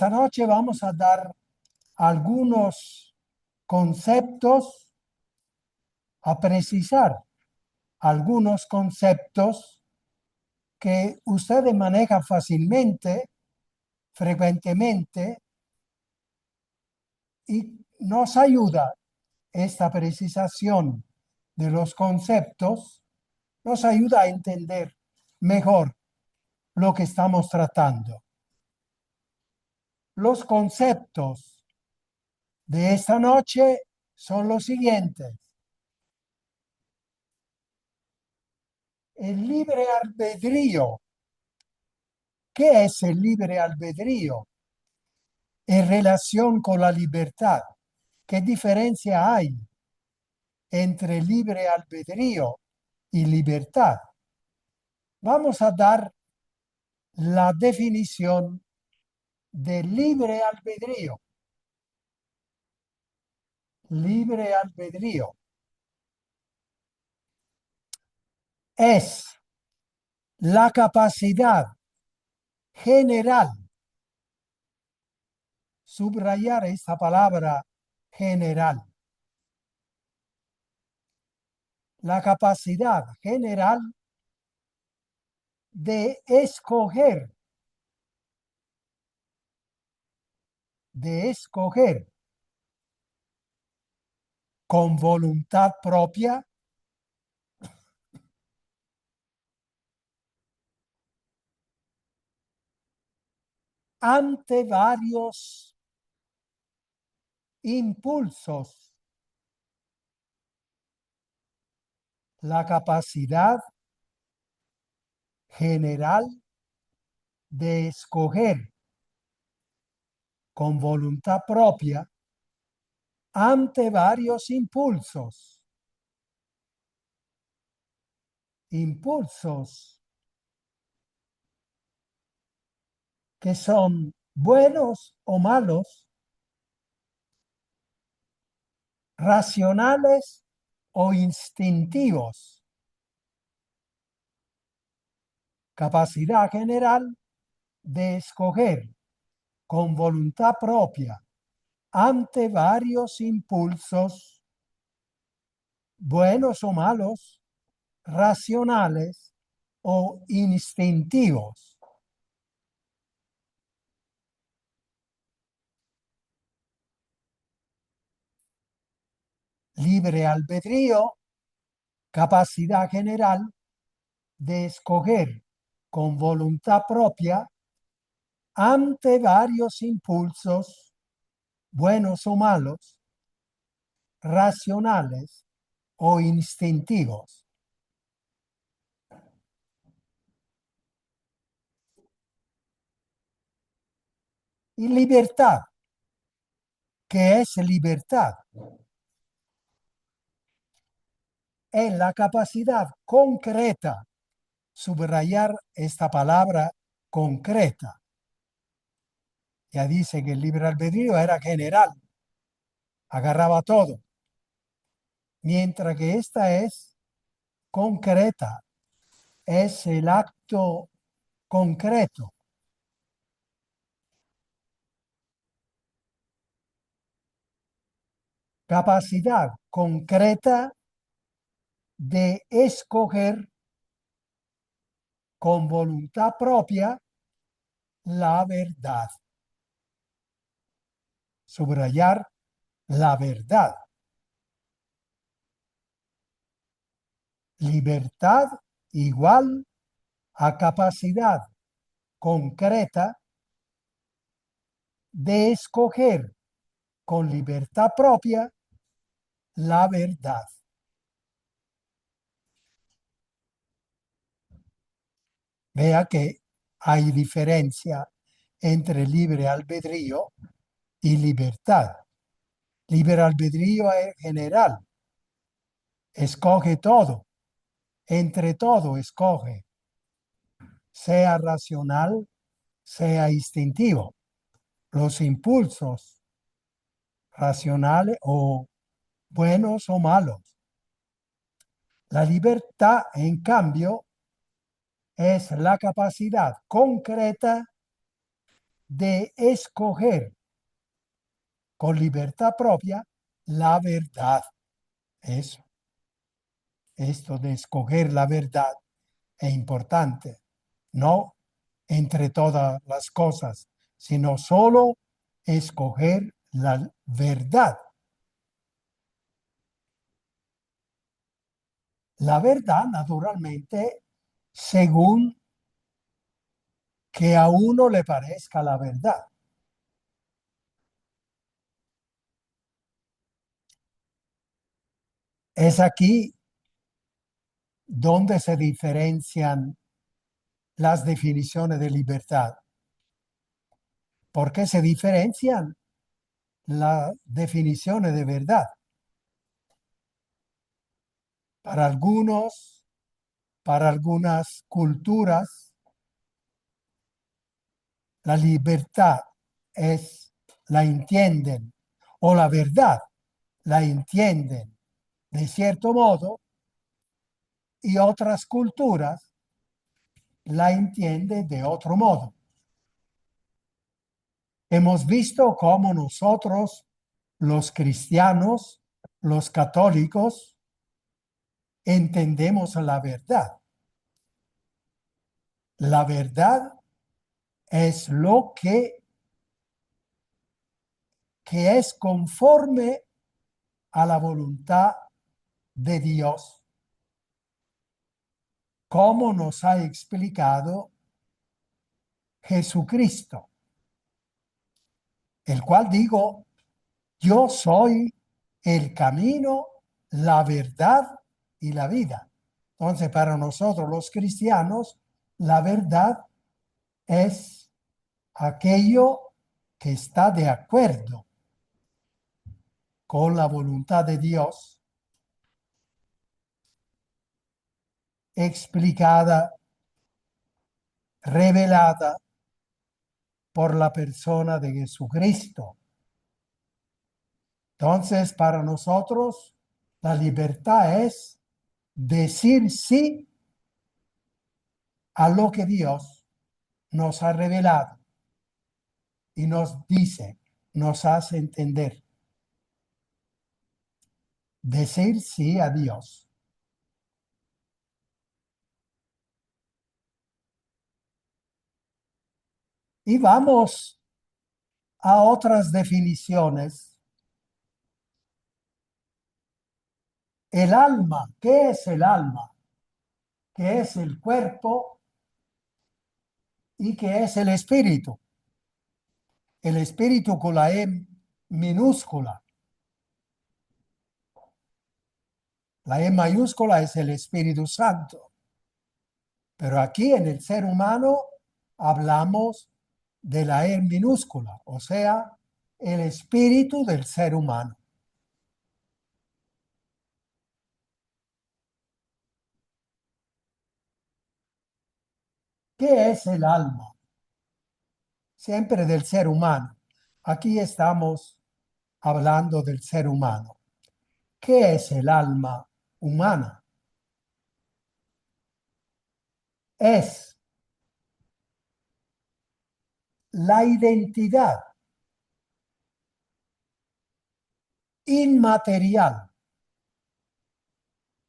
Esta noche vamos a dar algunos conceptos, a precisar algunos conceptos que ustedes manejan fácilmente, frecuentemente, y nos ayuda esta precisación de los conceptos, nos ayuda a entender mejor lo que estamos tratando. Los conceptos de esta noche son los siguientes. El libre albedrío. ¿Qué es el libre albedrío en relación con la libertad? ¿Qué diferencia hay entre libre albedrío y libertad? Vamos a dar la definición de libre albedrío. Libre albedrío es la capacidad general, subrayar esta palabra general, la capacidad general de escoger con voluntad propia ante varios impulsos. La capacidad general de escoger con voluntad propia ante varios impulsos. Impulsos que son buenos o malos, racionales o instintivos. Capacidad general de escoger con voluntad propia ante varios impulsos, buenos o malos, racionales o instintivos. Libre albedrío, capacidad general de escoger con voluntad propia ante varios impulsos, buenos o malos, racionales o instintivos. Y libertad. ¿Qué es libertad? Es la capacidad concreta, subrayar esta palabra concreta. Ya dice que el libre albedrío era general, agarraba todo, mientras que esta es concreta, es el acto concreto. Capacidad concreta de escoger con voluntad propia la verdad. Subrayar la verdad. Libertad igual a capacidad concreta de escoger con libertad propia la verdad. Vea que hay diferencia entre libre albedrío y libertad. Libre albedrío es general, escoge todo, entre todo escoge, sea racional, sea instintivo. Los impulsos racionales o buenos o malos. La libertad, en cambio, es la capacidad concreta de escoger con libertad propia la verdad. Eso, esto de escoger la verdad es importante, no entre todas las cosas, sino solo escoger la verdad. La verdad, naturalmente, según que a uno le parezca la verdad. Es aquí donde se diferencian las definiciones de libertad. ¿Por qué se diferencian las definiciones de verdad? Para algunos, para algunas culturas, la libertad la entienden, o la verdad la entienden de cierto modo, y otras culturas la entienden de otro modo. Hemos visto cómo nosotros, los cristianos, los católicos, entendemos la verdad. La verdad es lo que es conforme a la voluntad de Dios, como nos ha explicado Jesucristo, el cual digo, yo soy el camino, la verdad y la vida. Entonces, para nosotros los cristianos, la verdad es aquello que está de acuerdo con la voluntad de Dios, explicada, revelada por la persona de Jesucristo. Entonces, para nosotros, la libertad es decir sí a lo que Dios nos ha revelado y nos dice, nos hace entender. Decir sí a Dios. Y vamos a otras definiciones. El alma, ¿qué es el alma? ¿Qué es el cuerpo? ¿Y qué es el espíritu? El espíritu con la E minúscula. La E mayúscula es el Espíritu Santo. Pero aquí en el ser humano hablamos de la E minúscula, o sea, el espíritu del ser humano. ¿Qué es el alma? Siempre del ser humano. Aquí estamos hablando del ser humano. ¿Qué es el alma humana? Es la identidad inmaterial.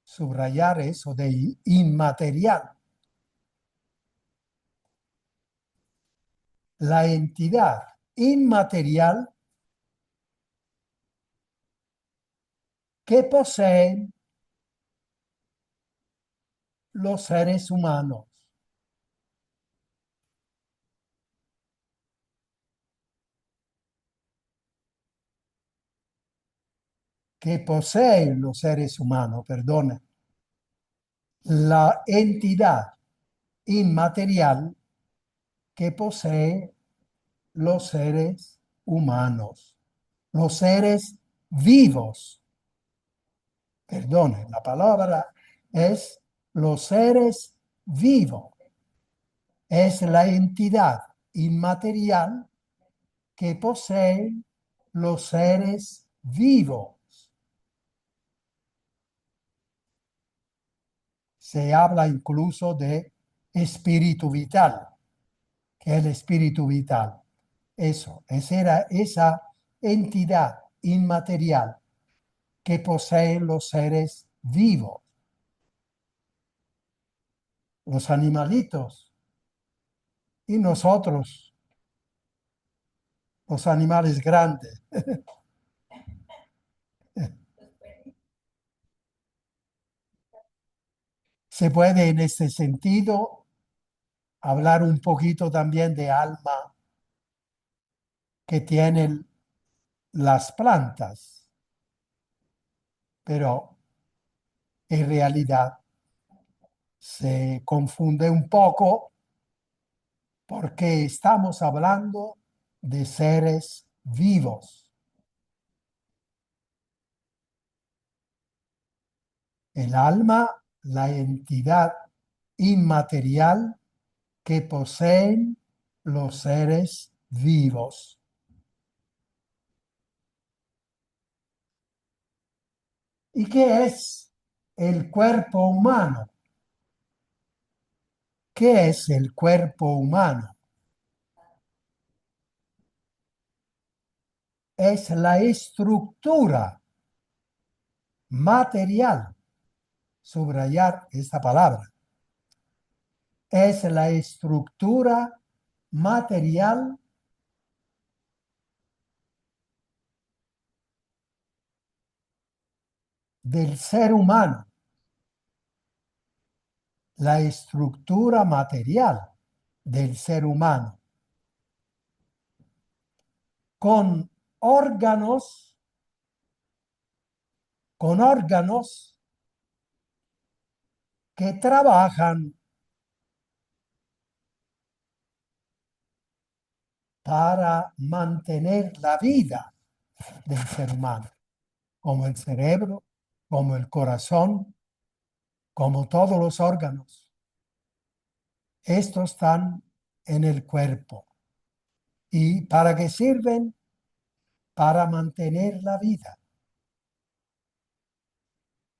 Subrayar eso de inmaterial. La entidad inmaterial que poseen los seres humanos. Que poseen los seres humanos, perdona. La entidad inmaterial que posee los seres humanos, los seres vivos. Perdone, la palabra es los seres vivos. Es la entidad inmaterial que poseen los seres vivos. Se habla incluso de espíritu vital, que es el espíritu vital. Eso, esa era esa entidad inmaterial que poseen los seres vivos, los animalitos y nosotros, los animales grandes. Se puede en este sentido hablar un poquito también de alma que tienen las plantas, pero en realidad se confunde un poco porque estamos hablando de seres vivos. El alma, la entidad inmaterial que poseen los seres vivos. ¿Y qué es el cuerpo humano? ¿Qué es el cuerpo humano? Es la estructura material, subrayar esta palabra, es la estructura material del ser humano, la estructura material del ser humano, con órganos, con órganos que trabajan para mantener la vida del ser humano, como el cerebro, como el corazón, como todos los órganos. Estos están en el cuerpo. ¿Y para qué sirven? Para mantener la vida,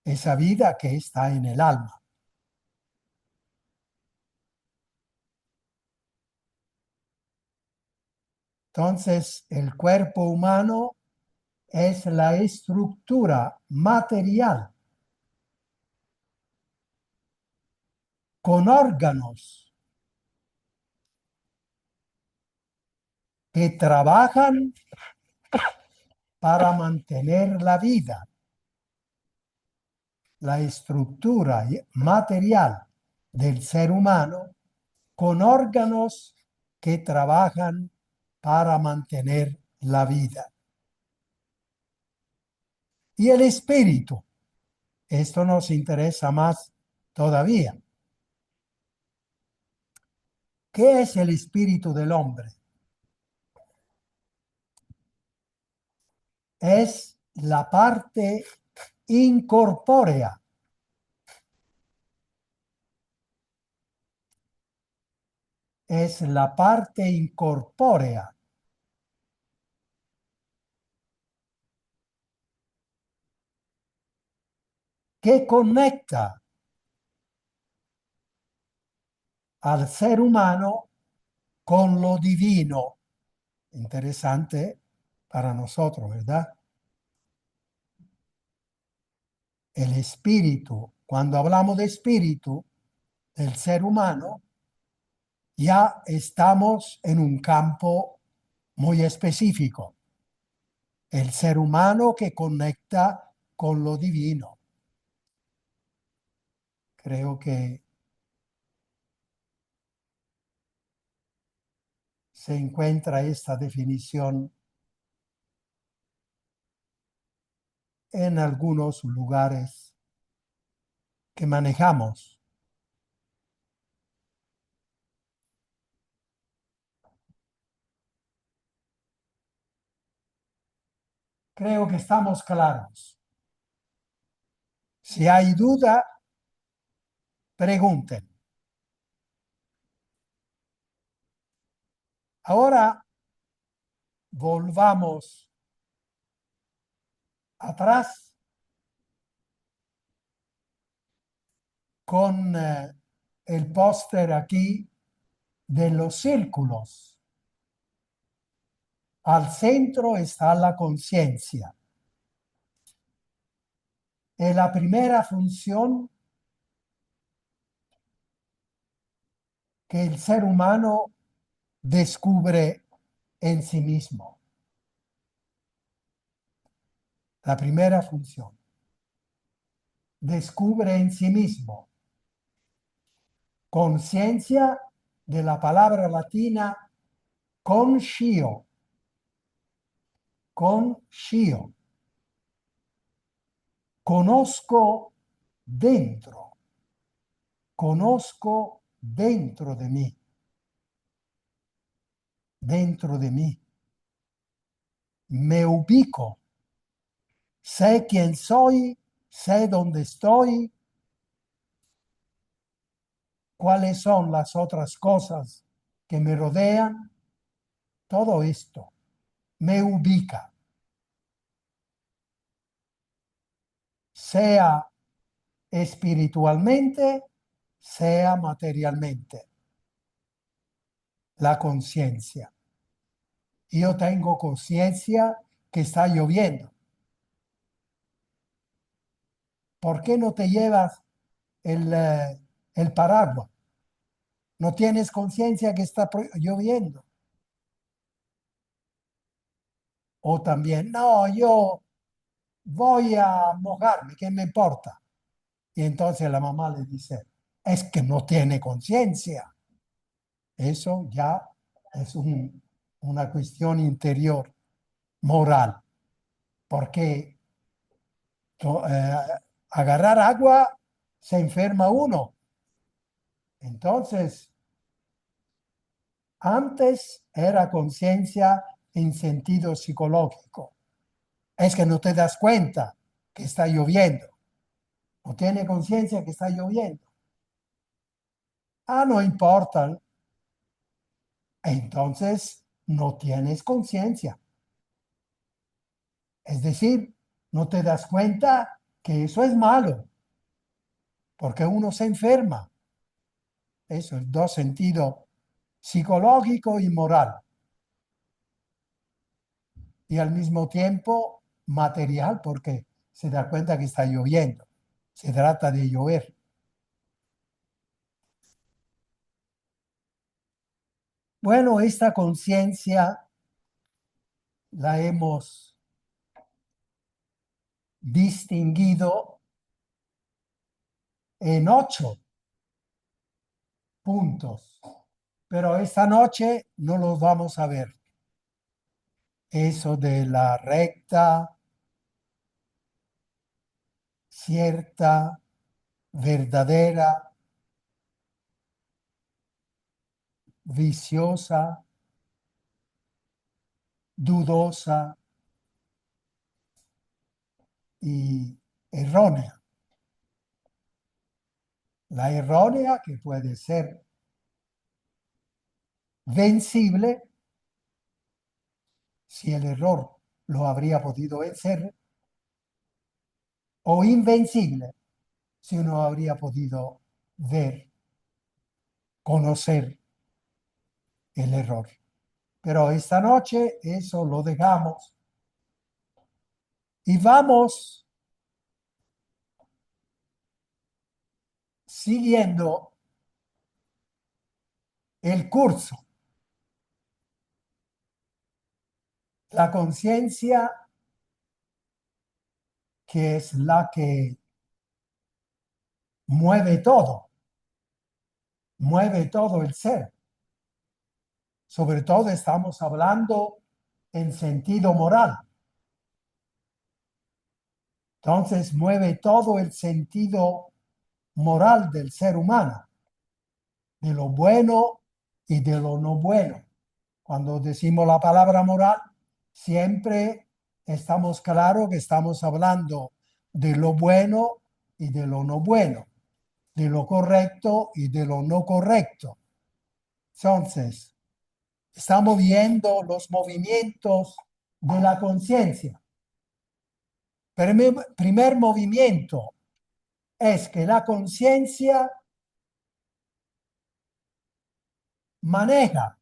esa vida que está en el alma. Entonces, el cuerpo humano es la estructura material con órganos que trabajan para mantener la vida, la estructura material del ser humano con órganos que trabajan para mantener la vida. Y el espíritu, esto nos interesa más todavía. ¿Qué es el espíritu del hombre? Es la parte incorpórea, es la parte incorpórea que conecta al ser humano con lo divino. Interesante para nosotros, ¿verdad? El espíritu, cuando hablamos de espíritu del ser humano, ya estamos en un campo muy específico. El ser humano que conecta con lo divino. Creo que se encuentra esta definición en algunos lugares que manejamos. Creo que estamos claros. Si hay duda, pregunten. Ahora volvamos atrás con el póster aquí de los círculos. Al centro está la conciencia. Es la primera función que el ser humano descubre en sí mismo. La primera función. Descubre en sí mismo. Conciencia de la palabra latina conscio. Conscio. Conozco dentro. Conozco dentro de mí. Dentro de mí. Me ubico. Sé quién soy, sé dónde estoy, cuáles son las otras cosas que me rodean. Todo esto me ubica, sea espiritualmente, sea materialmente. La conciencia. Yo tengo conciencia que está lloviendo. ¿Por qué no te llevas el paraguas? No tienes conciencia que está lloviendo. O también, no, yo voy a mojarme, ¿qué me importa? Y entonces la mamá le dice, es que no tiene conciencia. Eso ya es una cuestión interior, moral, porque agarrar agua se enferma uno. Entonces, antes era conciencia en sentido psicológico. Es que no te das cuenta que está lloviendo. No tiene conciencia que está lloviendo. Ah, no importa. Entonces, no tienes conciencia. Es decir, no te das cuenta que eso es malo, porque uno se enferma. Eso es dos sentidos, psicológico y moral. Y al mismo tiempo material, porque se da cuenta que está lloviendo. Se trata de llover. Bueno, esta conciencia la hemos distinguido en 8 puntos, pero esta noche no los vamos a ver. Eso de la recta, cierta, verdadera, viciosa, dudosa y errónea. La errónea que puede ser vencible si el error lo habría podido vencer, o invencible si uno habría podido ver, conocer el error. Pero esta noche eso lo dejamos y vamos siguiendo el curso. La conciencia, que es la que mueve todo el ser. Sobre todo estamos hablando en sentido moral. Entonces mueve todo el sentido moral del ser humano, de lo bueno y de lo no bueno. Cuando decimos la palabra moral, siempre estamos claros que estamos hablando de lo bueno y de lo no bueno, de lo correcto y de lo no correcto. Entonces, estamos viendo los movimientos de la conciencia. Primer movimiento es que la conciencia maneja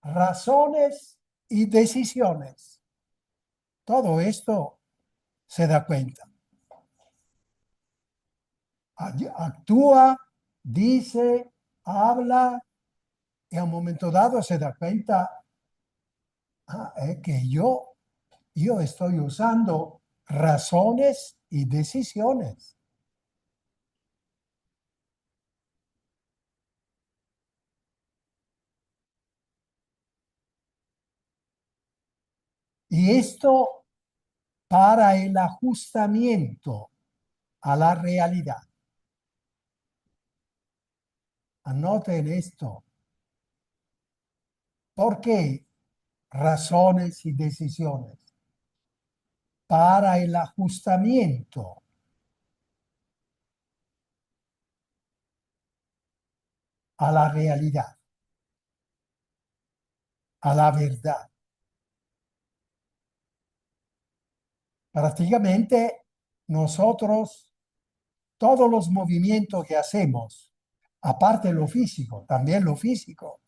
razones y decisiones. Todo esto se da cuenta. Actúa, dice, habla y a un momento dado se da cuenta que yo estoy usando razones y decisiones. Y esto para el ajustamiento a la realidad. Anoten esto. ¿Por qué razones y decisiones? Para el ajustamiento a la realidad, a la verdad. Prácticamente nosotros, todos los movimientos que hacemos, aparte lo físico, también lo físico,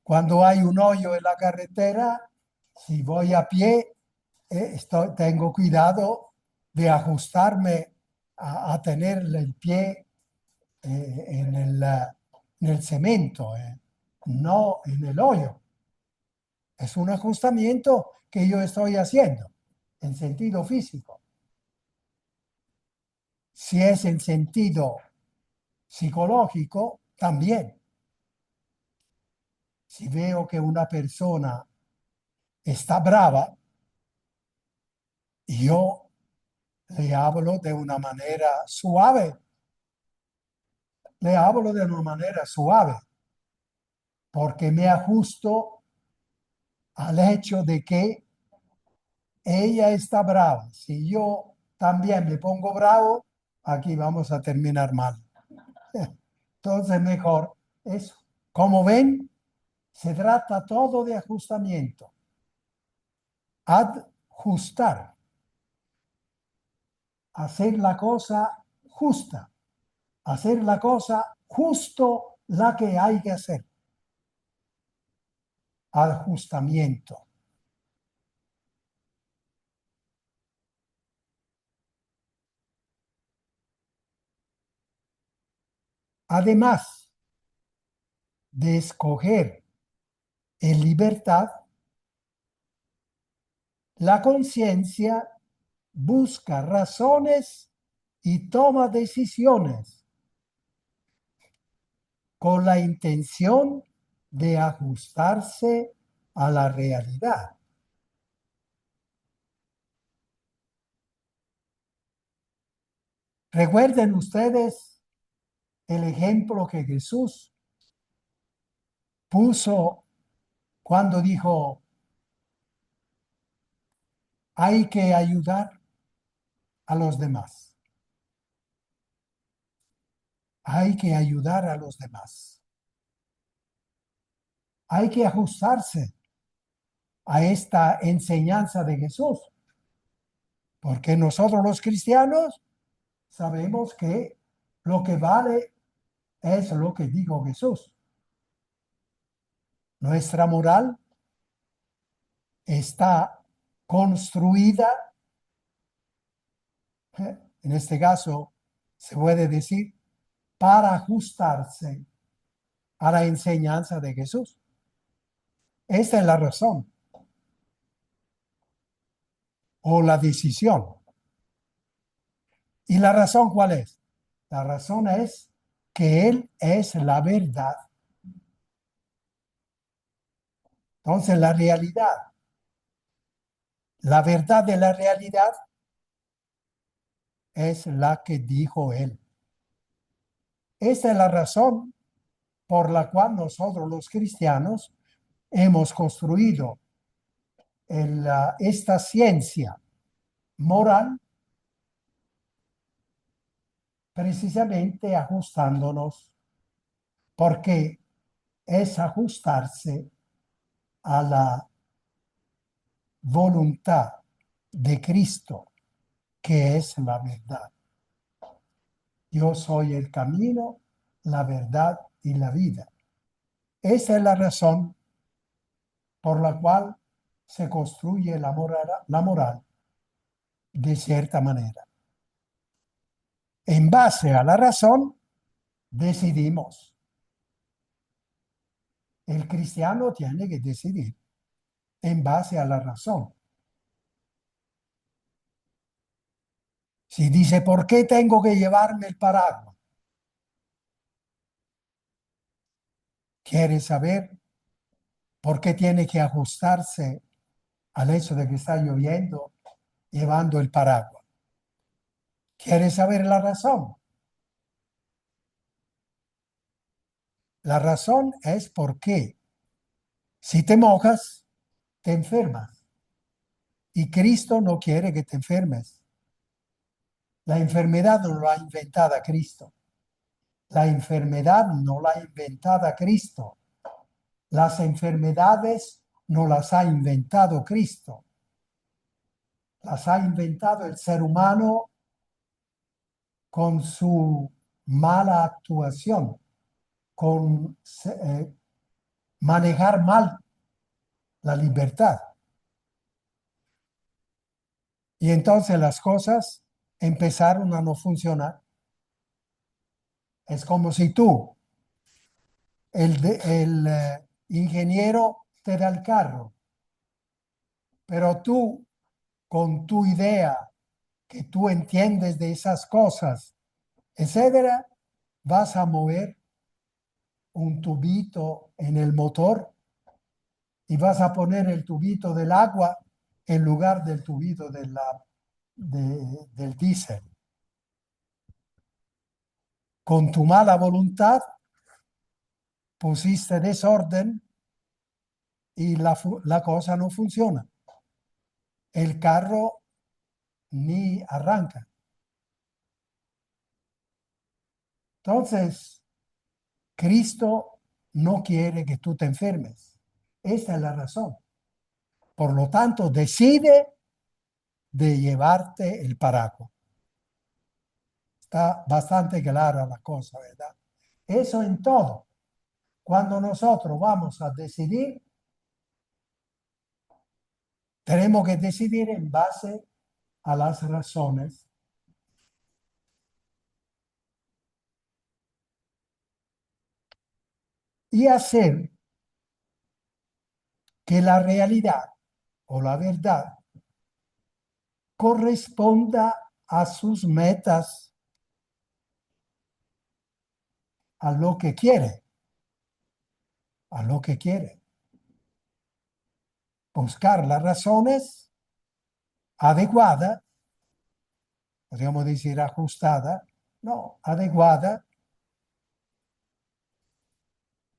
cuando hay un hoyo en la carretera, si voy a pie, tengo cuidado de ajustarme a tener el pie en el cemento, no en el hoyo. Es un ajustamiento que yo estoy haciendo en sentido físico. Si es en sentido psicológico, también. Si veo que una persona está brava, yo le hablo de una manera suave. Le hablo de una manera suave porque me ajusto al hecho de que ella está brava. Si yo también me pongo bravo, aquí vamos a terminar mal. Entonces, mejor eso. Como ven, se trata todo de ajustamiento. Adjustar. Hacer la cosa justa. Hacer la cosa justo la que hay que hacer. Ajustamiento. Además de escoger en libertad, la conciencia busca razones y toma decisiones con la intención de ajustarse a la realidad. Recuerden ustedes el ejemplo que Jesús puso cuando dijo, hay que ayudar a los demás. Hay que ayudar a los demás. Hay que ajustarse a esta enseñanza de Jesús, porque nosotros los cristianos sabemos que lo que vale es lo que dijo Jesús. Nuestra moral está construida, en este caso se puede decir, para ajustarse a la enseñanza de Jesús. Esa es la razón o la decisión. ¿Y la razón cuál es? La razón es que Él es la verdad. Entonces la verdad de la realidad es la que dijo Él. Esa es la razón por la cual nosotros los cristianos hemos construido esta ciencia moral precisamente ajustándonos, porque es ajustarse a la voluntad de Cristo, que es la verdad. Yo soy el camino, la verdad y la vida. Esa es la razón por la cual se construye la moral de cierta manera. En base a la razón, decidimos. El cristiano tiene que decidir en base a la razón. Si dice, ¿por qué tengo que llevarme el paraguas? Quiere saber por qué tiene que ajustarse al hecho de que está lloviendo llevando el paraguas. Quiere saber la razón. La razón es porque si te mojas, te enfermas. Y Cristo no quiere que te enfermes. La enfermedad no la ha inventada Cristo. La enfermedad no la ha inventada Cristo. Las enfermedades no las ha inventado Cristo. Las ha inventado el ser humano con su mala actuación, con manejar mal la libertad. Y entonces las cosas empezaron a no funcionar. Es como si tú, el ingeniero te da el carro, pero tú, con tu idea, que tú entiendes de esas cosas, etcétera, vas a mover un tubito en el motor y vas a poner el tubito del agua en lugar del tubito del diésel. Con tu mala voluntad pusiste desorden y la cosa no funciona. El carro ni arranca. Entonces, Cristo no quiere que tú te enfermes. Esa es la razón. Por lo tanto, decide de llevarte el paraguas. Está bastante clara la cosa, ¿verdad? Eso en todo. Cuando nosotros vamos a decidir, tenemos que decidir en base a las razones y hacer que la realidad o la verdad corresponda a sus metas, a lo que quiere, a lo que quiere. Buscar las razones adecuadas, podríamos decir ajustada, no, adecuada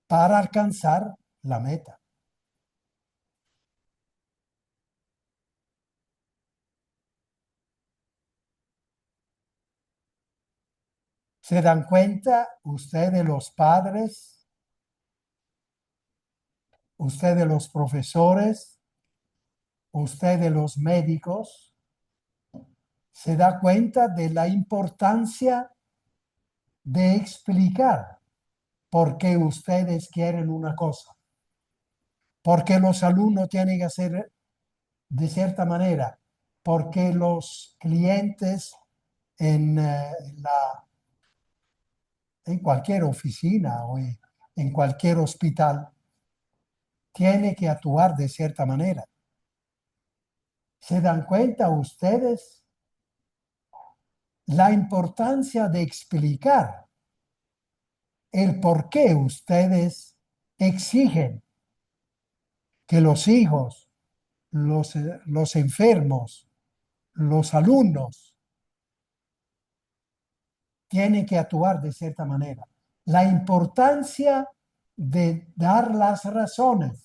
para alcanzar la meta. ¿Se dan cuenta ustedes los padres, ustedes los profesores, ustedes los médicos? ¿Se da cuenta de la importancia de explicar por qué ustedes quieren una cosa? ¿Por qué los alumnos tienen que hacer de cierta manera? ¿Por qué los clientes en en cualquier oficina o en cualquier hospital tienen que actuar de cierta manera? ¿Se dan cuenta ustedes la importancia de explicar el por qué ustedes exigen que los hijos, los enfermos, los alumnos tienen que actuar de cierta manera? La importancia de dar las razones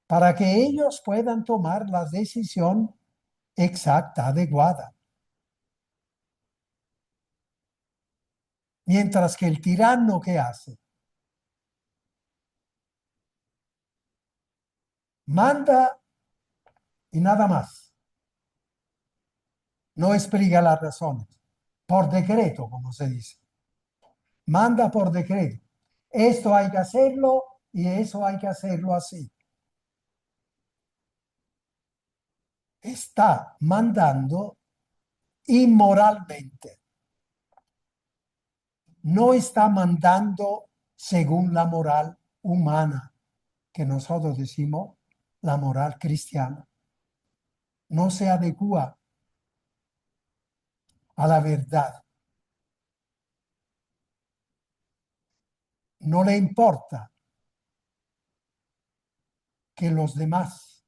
para que ellos puedan tomar la decisión exacta, adecuada. Mientras que el tirano, ¿qué hace? Manda y nada más. No explica las razones. Por decreto, como se dice. manda por decreto. Esto hay que hacerlo y eso hay que hacerlo así. Está mandando inmoralmente. No está mandando según la moral humana, que nosotros decimos la moral cristiana. No se adecua a la verdad. No le importa que los demás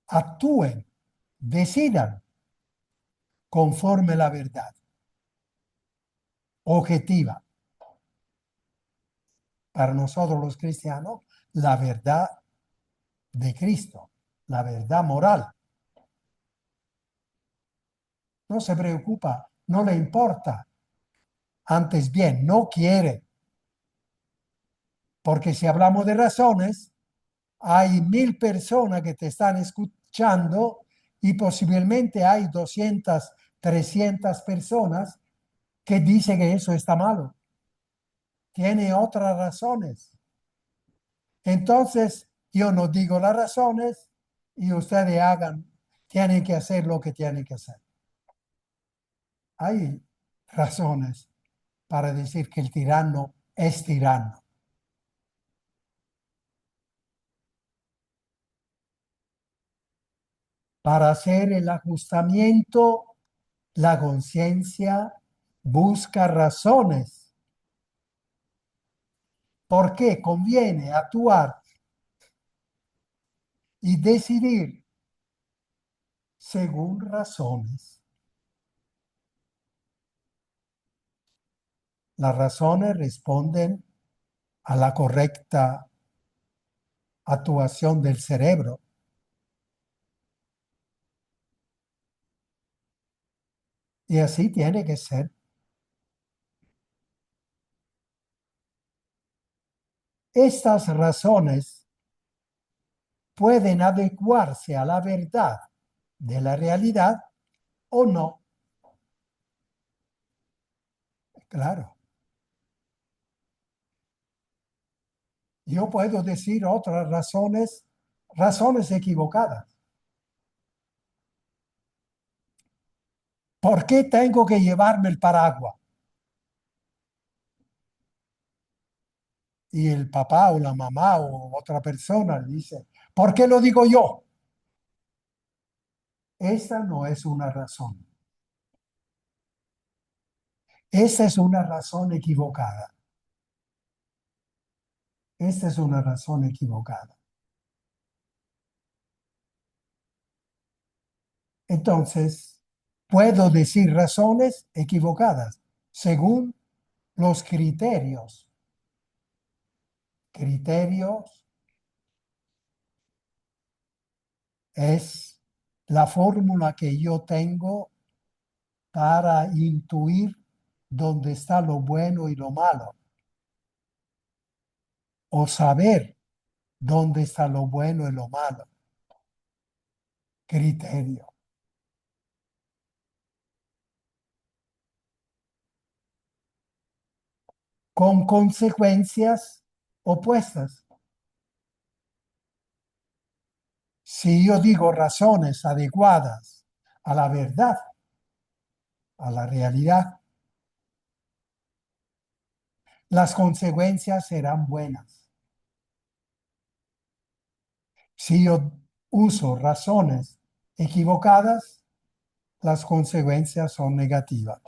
actúen, decidan conforme la verdad objetiva. Para nosotros los cristianos, la verdad de Cristo, la verdad moral. No se preocupa, no le importa. Antes bien, no quiere. Porque si hablamos de razones, hay 1000 personas que te están escuchando y posiblemente hay 200, 300 personas que dicen que eso está malo. Tiene otras razones. Entonces, yo no digo las razones y ustedes tienen que hacer lo que tienen que hacer. Hay razones para decir que el tirano es tirano. Para hacer el ajustamiento, la conciencia busca razones. ¿Por qué conviene actuar y decidir según razones? Las razones responden a la correcta actuación del cerebro. Y así tiene que ser. Estas razones pueden adecuarse a la verdad de la realidad o no. Claro, yo puedo decir otras razones, razones equivocadas. ¿Por qué tengo que llevarme el paraguas? Y el papá o la mamá o otra persona dice, ¿por qué lo digo yo? Esa no es una razón. Esa es una razón equivocada. Esta es una razón equivocada. Entonces, puedo decir razones equivocadas según los criterios. Criterios es la fórmula que yo tengo para intuir dónde está lo bueno y lo malo, o saber dónde está lo bueno y lo malo. Criterio. Con consecuencias opuestas. Si yo digo razones adecuadas a la verdad, a la realidad, las consecuencias serán buenas. Si yo uso razones equivocadas, las consecuencias son negativas.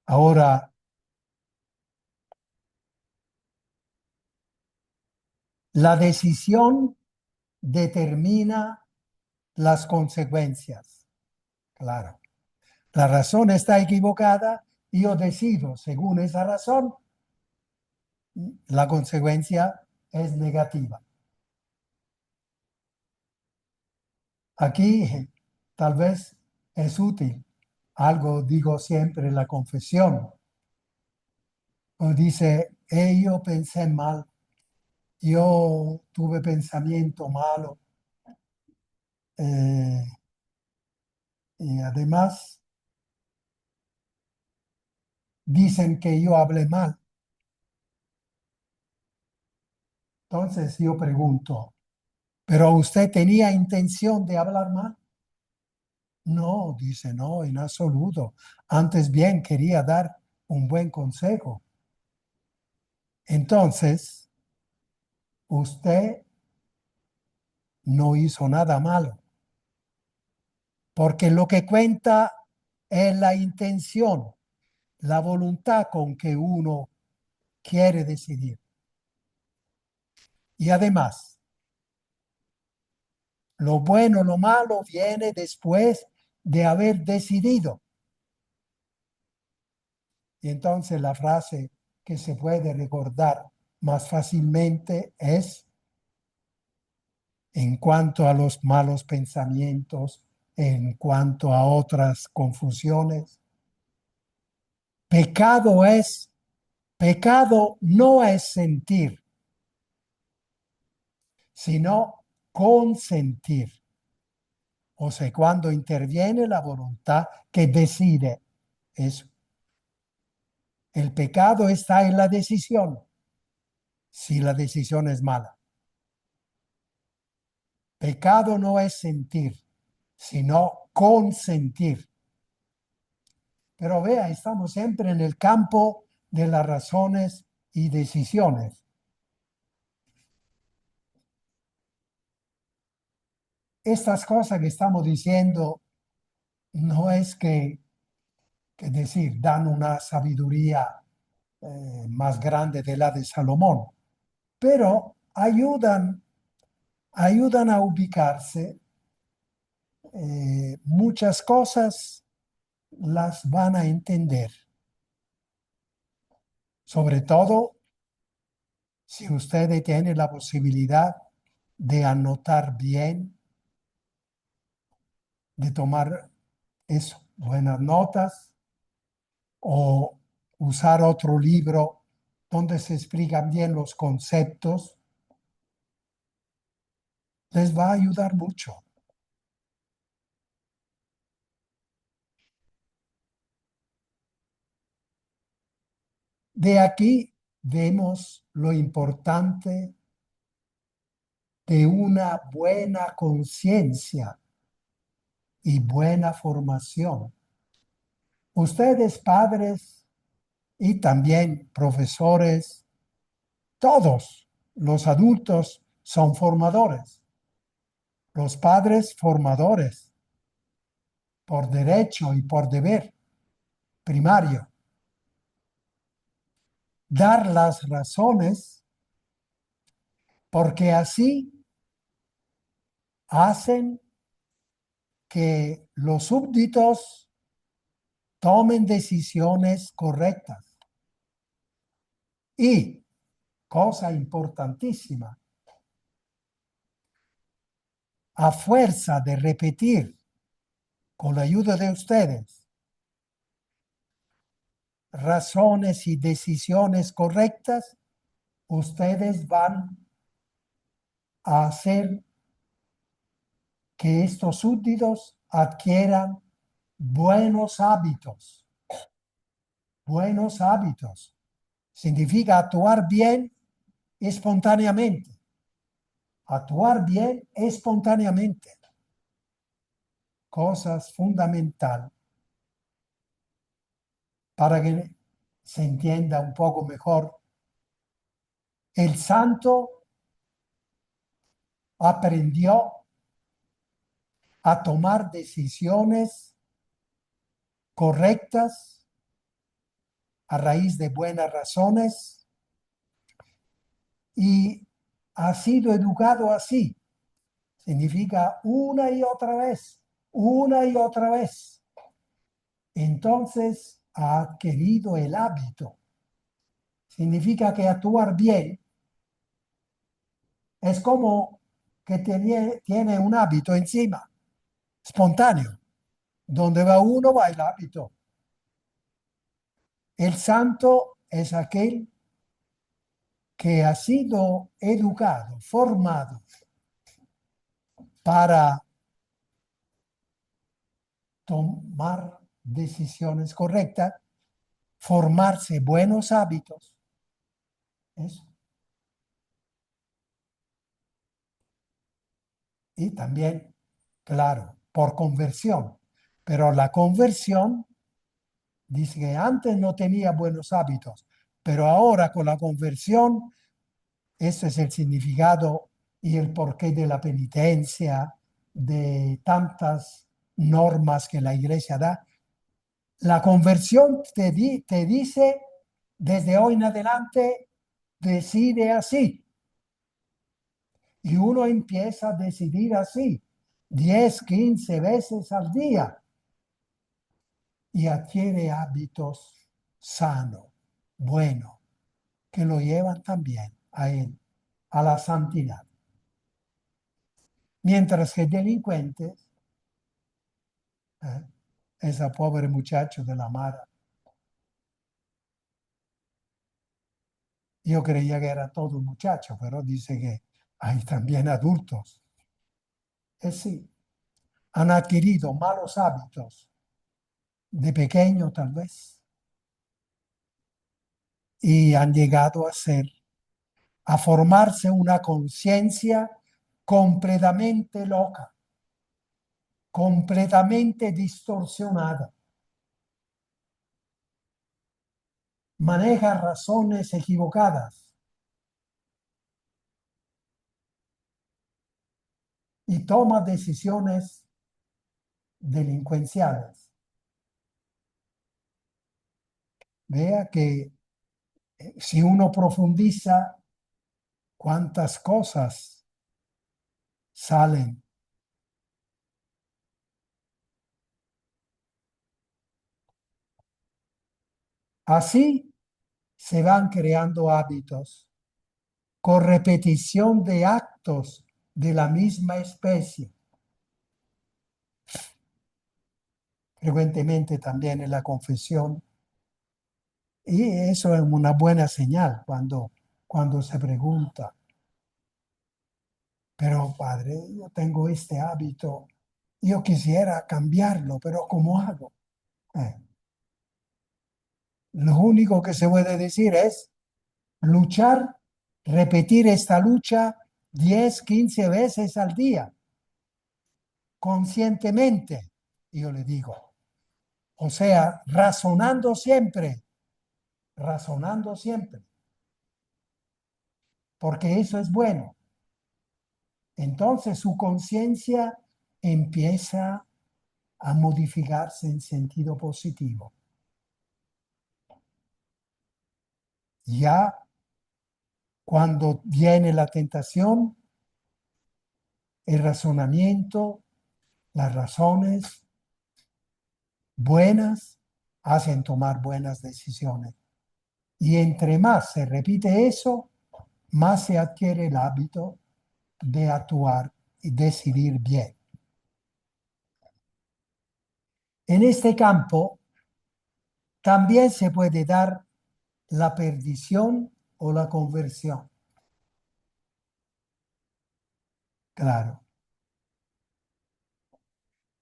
Ahora, la decisión determina las consecuencias. Claro, la razón está equivocada y yo decido según esa razón, la consecuencia es negativa. Aquí tal vez es útil. Algo digo siempre en la confesión. O dice, yo pensé mal. yo tuve pensamiento malo eh, y además dicen que yo hablé mal. Entonces yo pregunto, ¿pero usted tenía intención de hablar mal? No, dice, no, en absoluto. Antes bien quería dar un buen consejo. Entonces, usted no hizo nada malo, porque lo que cuenta es la intención, la voluntad con que uno quiere decidir. Y además, lo bueno, lo malo viene después de haber decidido. Y entonces la frase que se puede recordar más fácilmente es, en cuanto a los malos pensamientos, en cuanto a otras confusiones, pecado es, pecado no es sentir, sino consentir. O sea, cuando interviene la voluntad que decide eso. El pecado está en la decisión, si la decisión es mala. Pecado no es sentir, sino consentir. Pero vea, estamos siempre en el campo de las razones y decisiones. Estas cosas que estamos diciendo no es que decir, dan una sabiduría más grande de la de Salomón, pero ayudan a ubicarse. Muchas cosas las van a entender, sobre todo si usted tiene la posibilidad de anotar bien, de tomar eso, buenas notas o usar otro libro donde se explican bien los conceptos, les va a ayudar mucho. De aquí vemos lo importante de una buena conciencia y buena formación. Ustedes, padres y también profesores, todos los adultos son formadores. Los padres formadores por derecho y por deber primario. Dar las razones porque así hacen que los súbditos tomen decisiones correctas. Y, cosa importantísima, a fuerza de repetir con la ayuda de ustedes razones y decisiones correctas, ustedes van a hacer que estos súbditos adquieran buenos hábitos. Buenos hábitos. Significa actuar bien espontáneamente. Actuar bien espontáneamente. Cosas fundamentales para que se entienda un poco mejor. El santo aprendió a tomar decisiones correctas a raíz de buenas razones y ha sido educado así. Significa una y otra vez. Entonces ha adquirido el hábito. Significa que actuar bien es como que tiene un hábito encima, espontáneo. Donde va uno, va el hábito. El santo es aquel que ha sido educado, formado para tomar decisiones correctas, formarse buenos hábitos. Eso. Y también, claro, por conversión. Pero la conversión dice que antes no tenía buenos hábitos, pero ahora con la conversión, ese es el significado y el porqué de la penitencia, de tantas normas que la iglesia da. La conversión te dice, desde hoy en adelante, decide así. Y uno empieza a decidir así, 10, 15 veces al día, y adquiere hábitos sanos, buenos, que lo llevan también a él, a la santidad. Mientras que delincuentes, ¿eh? Ese pobre muchacho de la Mara, yo creía que era todo un muchacho, pero dice que hay también adultos. Sí, han adquirido malos hábitos de pequeño tal vez y han llegado a formarse una conciencia completamente loca, completamente distorsionada. Maneja razones equivocadas y toma decisiones delincuenciales. Vea que si uno profundiza, cuántas cosas salen. Así se van creando hábitos con repetición de actos de la misma especie. Frecuentemente también en la confesión. Y eso es una buena señal cuando se pregunta, pero padre, yo tengo este hábito, yo quisiera cambiarlo, pero ¿cómo hago? Eh, lo único que se puede decir es luchar, repetir esta lucha 10, 15 veces al día, conscientemente, yo le digo. O sea, razonando siempre, porque eso es bueno. Entonces su conciencia empieza a modificarse en sentido positivo. Ya cuando viene la tentación, el razonamiento, las razones buenas hacen tomar buenas decisiones. Y entre más se repite eso, más se adquiere el hábito de actuar y decidir bien. En este campo también se puede dar la perdición o la conversión. Claro.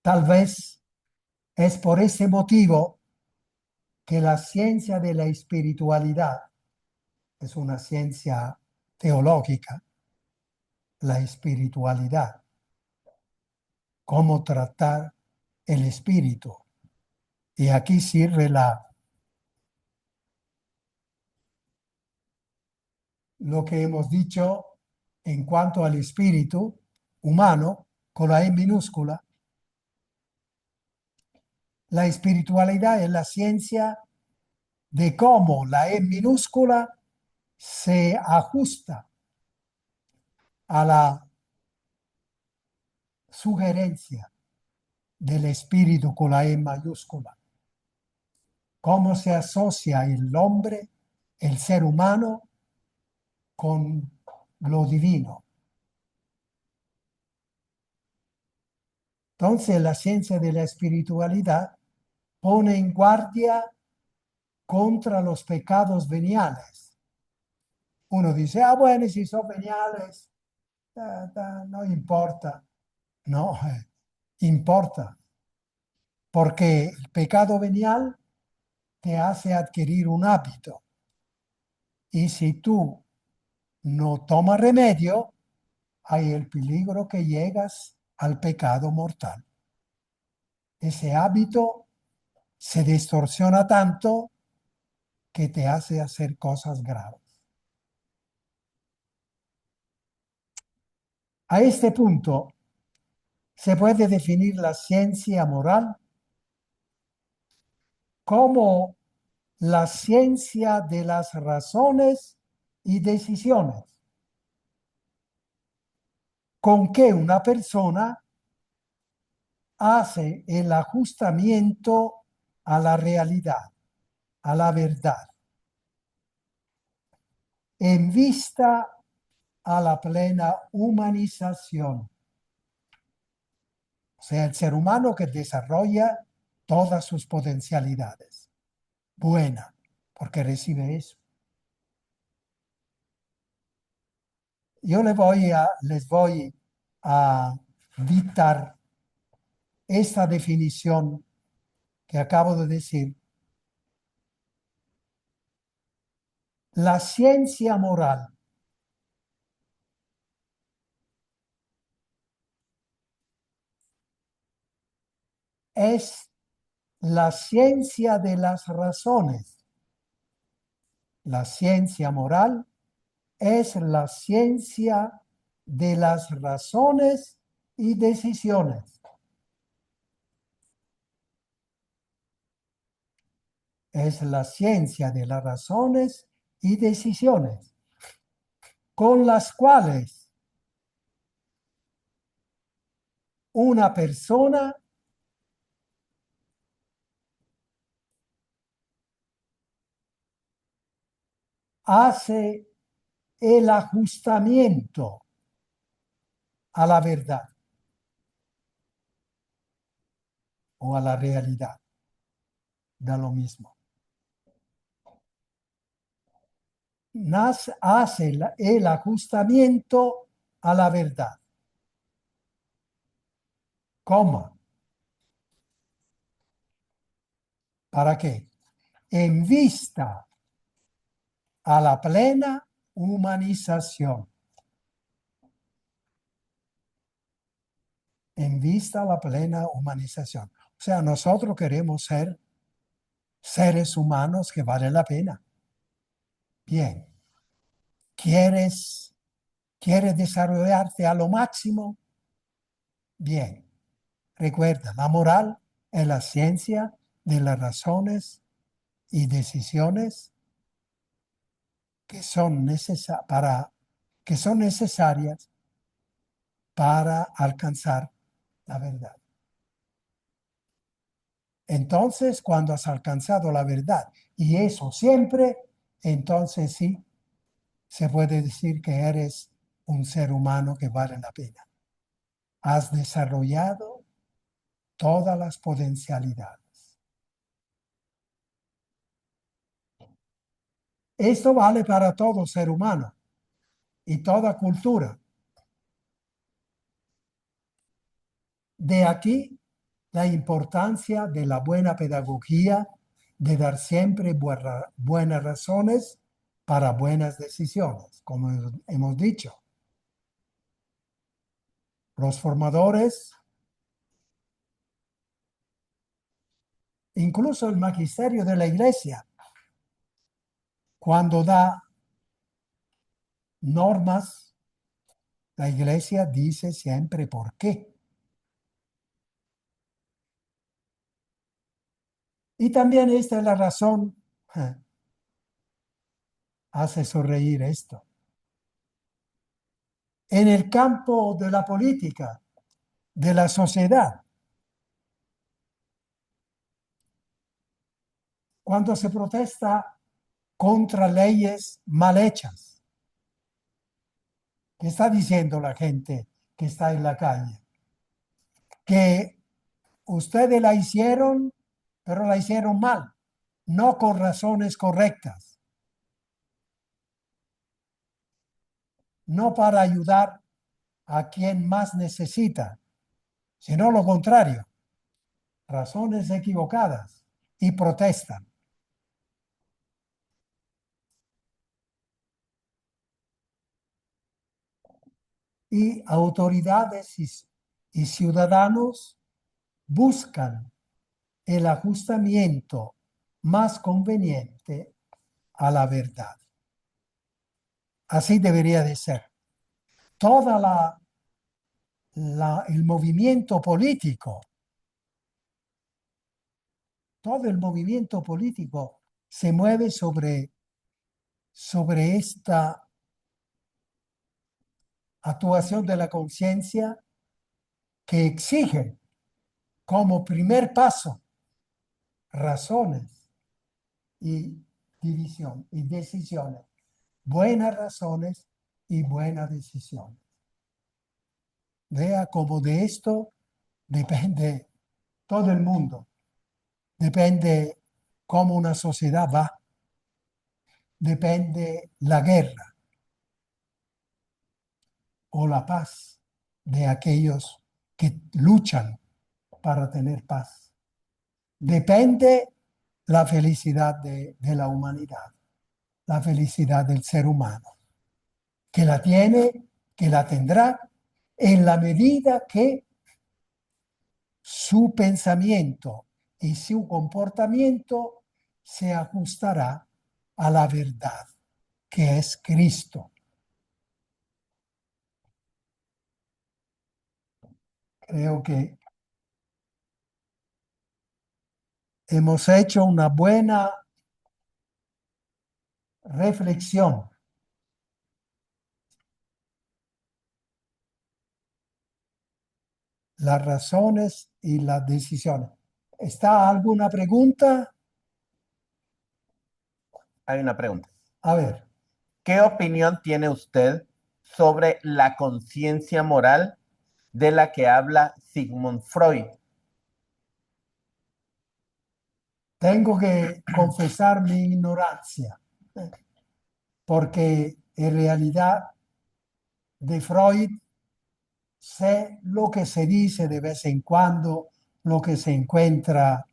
Tal vez es por ese motivo que la ciencia de la espiritualidad es una ciencia teológica, la espiritualidad, cómo tratar el espíritu. Y aquí sirve lo que hemos dicho en cuanto al espíritu humano con la E minúscula. La espiritualidad es la ciencia de cómo la E minúscula se ajusta a la sugerencia del espíritu con la E mayúscula. Cómo se asocia el hombre, el ser humano, con lo divino. Entonces, la ciencia de la espiritualidad pone en guardia contra los pecados veniales, Uno dice, ah, bueno, y si son veniales, no importa. No, importa, porque el pecado venial te hace adquirir un hábito. Y si tú no tomas remedio, hay el peligro que llegas al pecado mortal. Ese hábito se distorsiona tanto que te hace hacer cosas graves. A este punto se puede definir la ciencia moral como la ciencia de las razones y decisiones con que una persona hace el ajustamiento a la realidad, a la verdad, en vista a la plena humanización. O sea, el ser humano que desarrolla todas sus potencialidades. Buena, porque recibe eso. Yo les voy a dictar esta definición que acabo de decir. La ciencia moral es la ciencia de las razones. La ciencia moral es la ciencia de las razones y decisiones. Es la ciencia de las razones y decisiones con las cuales una persona hace el ajustamiento a la verdad o a la realidad. Da lo mismo. Hace el ajustamiento a la verdad. ¿Cómo? ¿Para qué? En vista a la plena humanización. En vista a la plena humanización. O sea, nosotros queremos ser seres humanos que vale la pena. Bien. ¿Quieres desarrollarte a lo máximo? Bien. Recuerda, la moral es la ciencia de las razones y decisiones que son, que son necesarias para alcanzar la verdad. Entonces, cuando has alcanzado la verdad, y eso siempre, entonces sí, se puede decir que eres un ser humano que vale la pena. Has desarrollado todas las potencialidades. Esto vale para todo ser humano y toda cultura. De aquí la importancia de la buena pedagogía, de dar siempre buenas razones para buenas decisiones, como hemos dicho. Los formadores, incluso el magisterio de la iglesia, cuando da normas, la iglesia dice siempre por qué. Y también esta es la razón, hace sonreír esto. En el campo de la política, de la sociedad, cuando se protesta contra leyes mal hechas, ¿qué está diciendo la gente que está en la calle? Que ustedes la hicieron, pero la hicieron mal, no con razones correctas. no para ayudar a quien más necesita, sino lo contrario, razones equivocadas y protestan. Y autoridades y ciudadanos buscan el ajustamiento más conveniente a la verdad. Así debería de ser. Toda el movimiento político, todo el movimiento político se mueve sobre esta actuación de la conciencia que exige como primer paso razones y división y decisiones, buenas razones y buena decisión. Vea cómo de esto depende todo el mundo, depende cómo una sociedad va, depende la guerra o la paz de aquellos que luchan para tener paz. Depende la felicidad de la humanidad, la felicidad del ser humano, que la tiene, que la tendrá en la medida que su pensamiento y su comportamiento se ajustará a la verdad, que es Cristo. Creo que hemos hecho una buena reflexión. Las razones y las decisiones. ¿Está alguna pregunta? Hay una pregunta. A ver, ¿Qué opinión tiene usted sobre la conciencia moral de la que habla Sigmund Freud? tengo que confesar mi ignorancia, porque en realidad de Freud sé lo que se dice de vez en cuando, lo que se encuentra.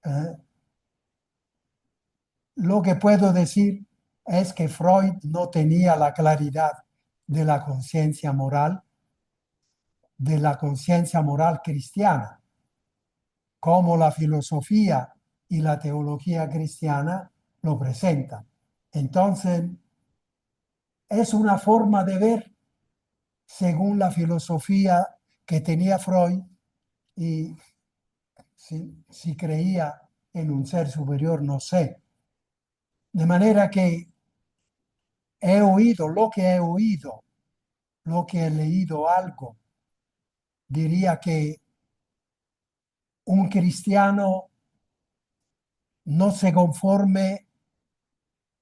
¿eh? Lo que puedo decir es que Freud no tenía la claridad de la conciencia moral, de la conciencia moral cristiana, como la filosofía y la teología cristiana lo presentan. Entonces, es una forma de ver según la filosofía que tenía Freud y si creía en un ser superior, no sé. De manera que he oído lo que he oído, lo que he leído algo. Diría que un cristiano no se conforme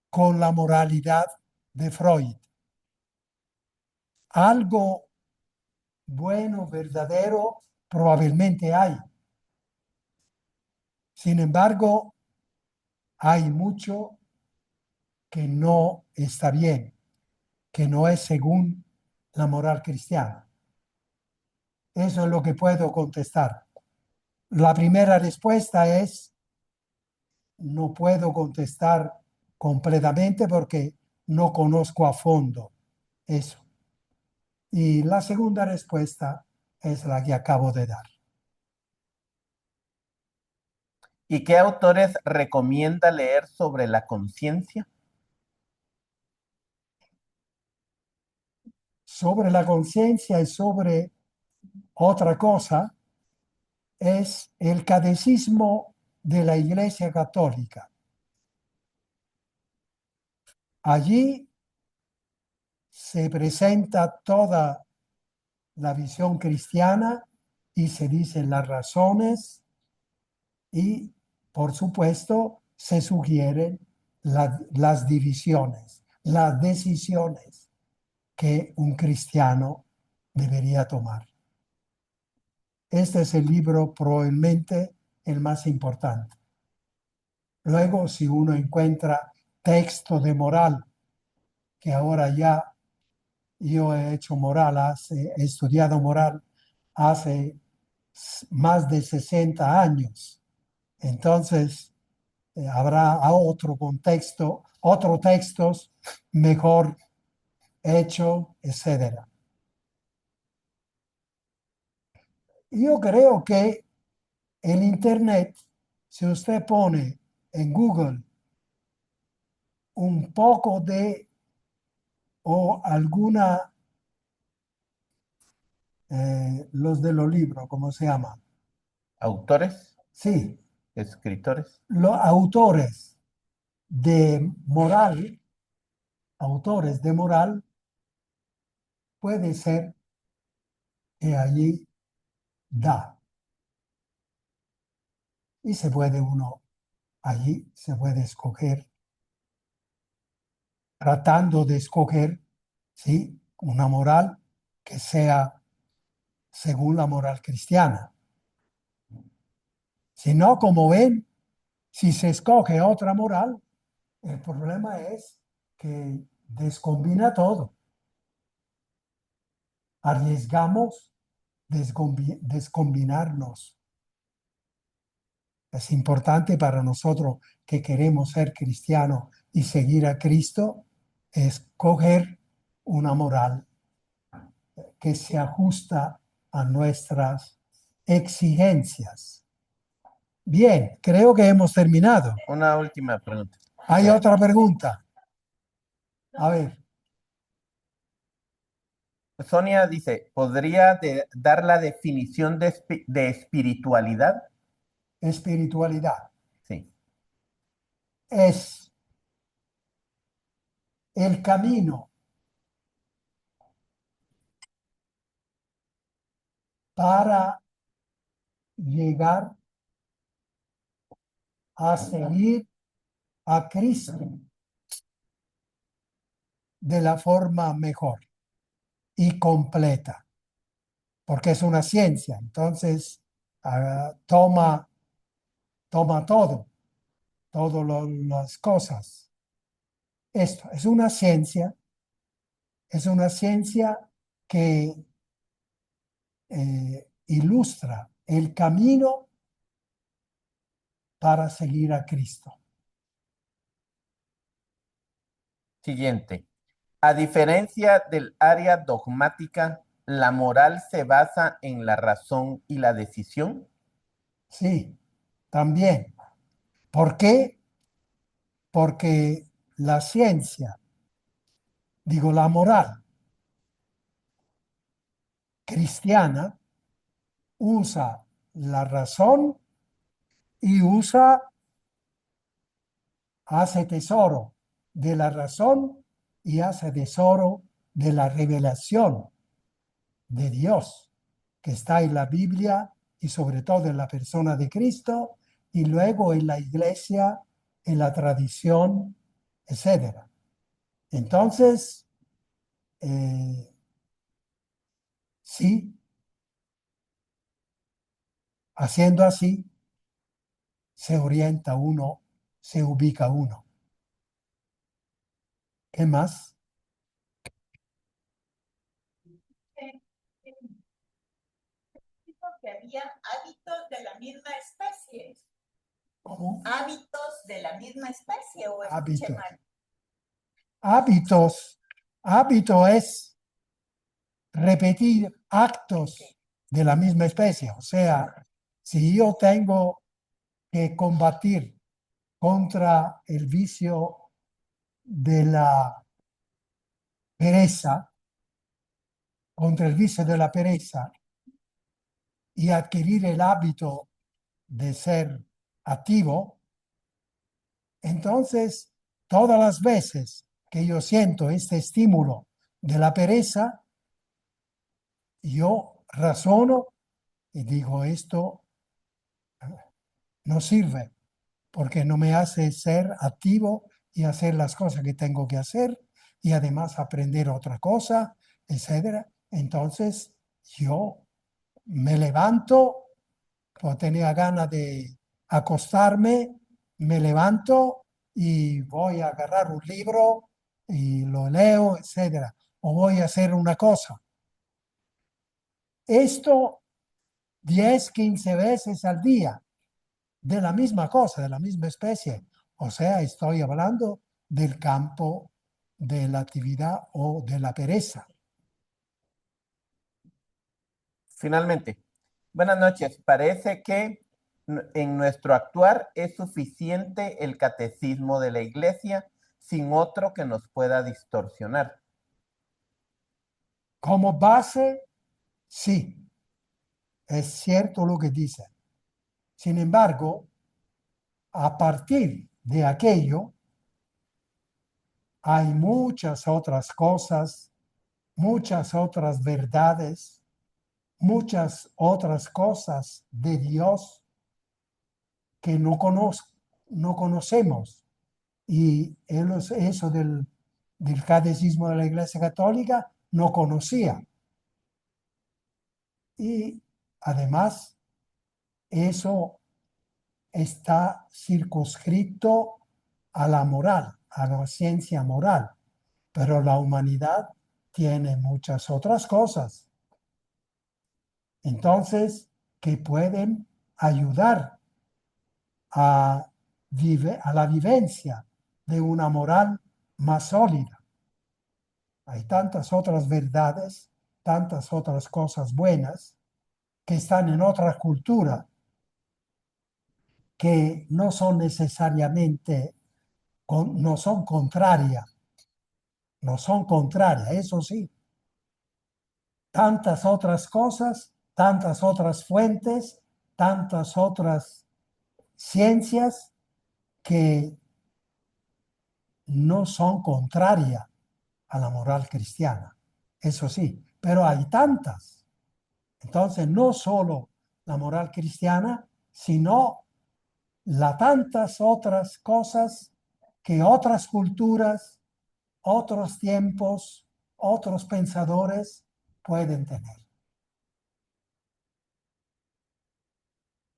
con la moralidad de Freud. Algo bueno, verdadero, probablemente hay. Sin embargo, hay mucho que no está bien, que no es según la moral cristiana. Eso es lo que puedo contestar. La primera respuesta es, no puedo contestar completamente porque no conozco a fondo eso. Y la segunda respuesta es la que acabo de dar. ¿Y qué autores recomienda leer sobre la conciencia? Sobre la conciencia y sobre otra cosa es el catecismo de la Iglesia Católica. Allí se presenta toda la visión cristiana y se dicen las razones y, por supuesto, se sugieren las divisiones, las decisiones que un cristiano debería tomar. Este es el libro probablemente el más importante. Luego, si uno encuentra texto de moral, que ahora ya Yo he hecho moral, he estudiado moral hace más de 60 años. Entonces, habrá otro contexto, otros textos mejor hecho, etcétera. Yo creo que el Internet, si usted pone en Google un poco de o alguna, los de los libros, ¿cómo se llama? Autores, Sí, escritores. los de moral, autores de moral, puede ser que allí da. Y se puede uno, allí se puede escoger, tratando de escoger, ¿sí? Una moral que sea según la moral cristiana. Si no, como ven, si se escoge otra moral, el problema es que descombina todo. Arriesgamos descombinarnos. Es importante para nosotros que queremos ser cristianos y seguir a Cristo, escoger una moral que se ajusta a nuestras exigencias. Bien, creo que hemos terminado. Una última pregunta. ¿Hay otra pregunta? A ver, Sonia dice, ¿podría dar la definición de espiritualidad? espiritualidad Sí. es el camino para llegar a seguir a Cristo de la forma mejor y completa, porque es una ciencia, entonces toma todo, todas las cosas. Esto es una ciencia que ilustra el camino para seguir a Cristo. Siguiente. A diferencia del área dogmática, ¿la moral se basa en la razón y la decisión? Sí, también. ¿Por qué? Porque la ciencia, digo la moral cristiana, usa la razón y hace tesoro de la razón y hace tesoro de la revelación de Dios que está en la Biblia y sobre todo en la persona de Cristo y luego en la iglesia, en la tradición, etcétera. Entonces, sí, haciendo así, se orienta uno, se ubica uno. ¿Qué más? Que había hábitos de la misma especie. ¿Cómo? Hábitos de la misma especie o escuché Hábitos. mal. Hábito es repetir actos de la misma especie. O sea, si yo tengo que combatir contra el vicio de la pereza, contra el vicio de la pereza y adquirir el hábito de ser activo, entonces todas las veces que yo siento este estímulo de la pereza, yo razono y digo, esto no sirve porque no me hace ser activo y hacer las cosas que tengo que hacer y además aprender otra cosa, etcétera. Entonces yo me levanto, cuando tenía ganas de acostarme, me levanto y voy a agarrar un libro y lo leo, etcétera. o voy a hacer una cosa. Esto 10, 15 veces al día de la misma cosa, de la misma especie. O sea, estoy hablando del campo de la actividad o de la pereza. Finalmente, buenas noches. Parece que en nuestro actuar es suficiente el catecismo de la Iglesia sin otro que nos pueda distorsionar. Como base, sí, es cierto lo que dice. Sin embargo, a partir de aquello, hay muchas otras cosas, muchas otras verdades, muchas otras cosas de Dios que no conocemos. Y eso del catecismo de la Iglesia Católica no conocía. Y además, eso está circunscrito a la moral, a la ciencia moral, pero la humanidad tiene muchas otras cosas. Entonces, que pueden ayudar a la vivencia de una moral más sólida. Hay tantas otras verdades, tantas otras cosas buenas que están en otra cultura que no son necesariamente, no son contrarias, eso sí. Tantas otras cosas, tantas otras fuentes, tantas otras ciencias que no son contrarias a la moral cristiana. Eso sí, pero hay tantas. Entonces, no solo la moral cristiana, sino las tantas otras cosas que otras culturas, otros tiempos, otros pensadores pueden tener.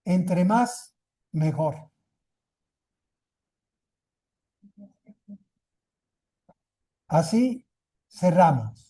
Entre más, mejor. Así cerramos.